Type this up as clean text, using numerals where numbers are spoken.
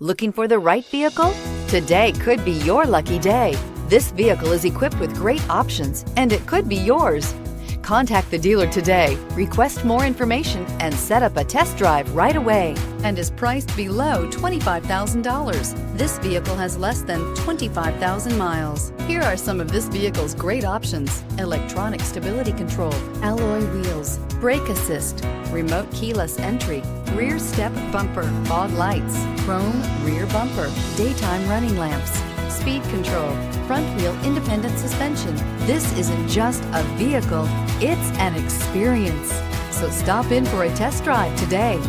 Looking for the right vehicle? Today could be your lucky day. This vehicle is equipped with great options, and it could be yours. Contact the dealer today, request more information, and set up a test drive right away. And is priced below $25,000. This vehicle has less than 25,000 miles. Here are some of this vehicle's great options: electronic stability control, alloy wheels, brake assist, remote keyless entry, rear step bumper, fog lights, chrome rear bumper, daytime running lamps, speed control, front wheel independent suspension. This isn't just a vehicle, it's an experience. So stop in for a test drive today.